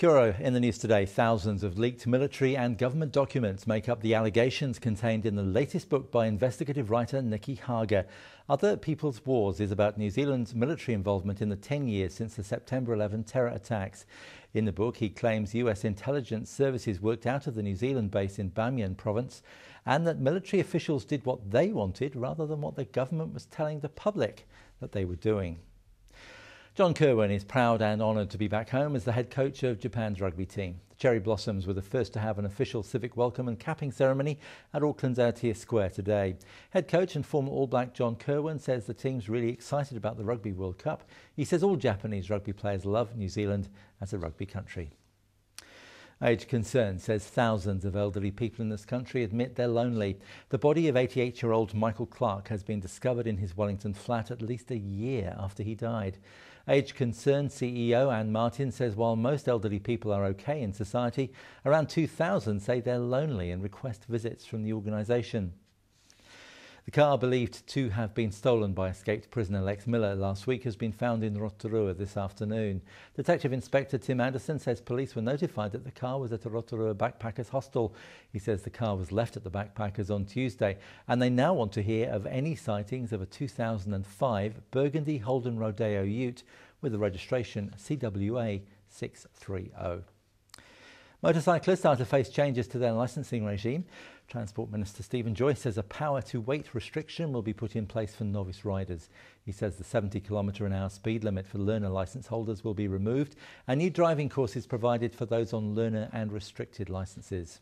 Kia ora. In the news today, thousands of leaked military and government documents make up the allegations contained in the latest book by investigative writer Nicky Hager. Other People's Wars is about New Zealand's military involvement in the 10 years since the September 11 terror attacks. In the book, he claims US intelligence services worked out of the New Zealand base in Bamiyan province and that military officials did what they wanted rather than what the government was telling the public that they were doing. John Kirwan is proud and honoured to be back home as the head coach of Japan's rugby team. The Cherry Blossoms were the first to have an official civic welcome and capping ceremony at Auckland's Aotea Square today. Head coach and former All Black John Kirwan says the team's really excited about the Rugby World Cup. He says all Japanese rugby players love New Zealand as a rugby country. Age Concern says thousands of elderly people in this country admit they're lonely. The body of 88-year-old Michael Clark has been discovered in his Wellington flat at least a year after he died. Age Concern CEO Anne Martin says while most elderly people are okay in society, around 2,000 say they're lonely and request visits from the organisation. The car believed to have been stolen by escaped prisoner Lex Miller last week has been found in Rotorua this afternoon. Detective Inspector Tim Anderson says police were notified that the car was at a Rotorua backpackers hostel. He says the car was left at the backpackers on Tuesday and they now want to hear of any sightings of a 2005 Burgundy Holden Rodeo ute with the registration CWA 630. Motorcyclists are to face changes to their licensing regime. Transport Minister Stephen Joyce says a power-to-weight restriction will be put in place for novice riders. He says the 70km/h speed limit for learner licence holders will be removed and new driving courses provided for those on learner and restricted licences.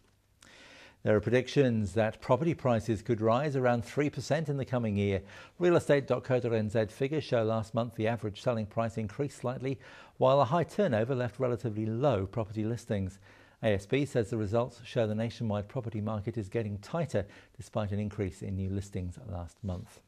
There are predictions that property prices could rise around 3% in the coming year. Realestate.co.nz figures show last month the average selling price increased slightly, while a high turnover left relatively low property listings. ASB says the results show the nationwide property market is getting tighter despite an increase in new listings last month.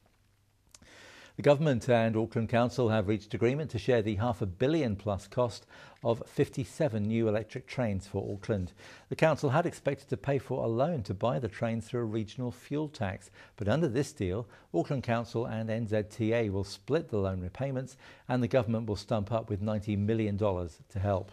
The government and Auckland Council have reached agreement to share the $500 million plus cost of 57 new electric trains for Auckland. The council had expected to pay for a loan to buy the trains through a regional fuel tax, but under this deal, Auckland Council and NZTA will split the loan repayments and the government will stump up with $90 million to help.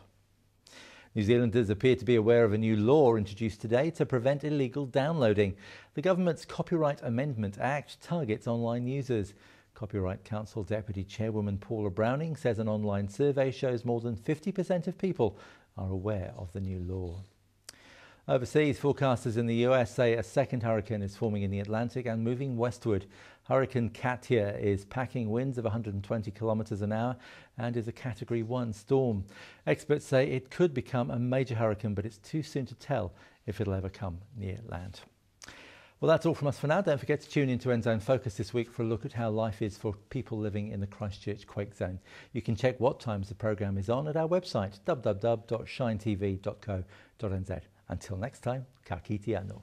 New Zealanders appear to be aware of a new law introduced today to prevent illegal downloading. The government's Copyright Amendment Act targets online users. Copyright Council Deputy Chairwoman Paula Browning says an online survey shows more than 50% of people are aware of the new law. Overseas, forecasters in the US say a second hurricane is forming in the Atlantic and moving westward. Hurricane Katia is packing winds of 120 kilometers an hour and is a Category 1 storm. Experts say it could become a major hurricane, but it's too soon to tell if it'll ever come near land. Well, that's all from us for now. Don't forget to tune into Endzone Focus this week for a look at how life is for people living in the Christchurch quake zone. You can check what times the programme is on at our website www.shinetv.co.nz. Until next time, ka kite anō.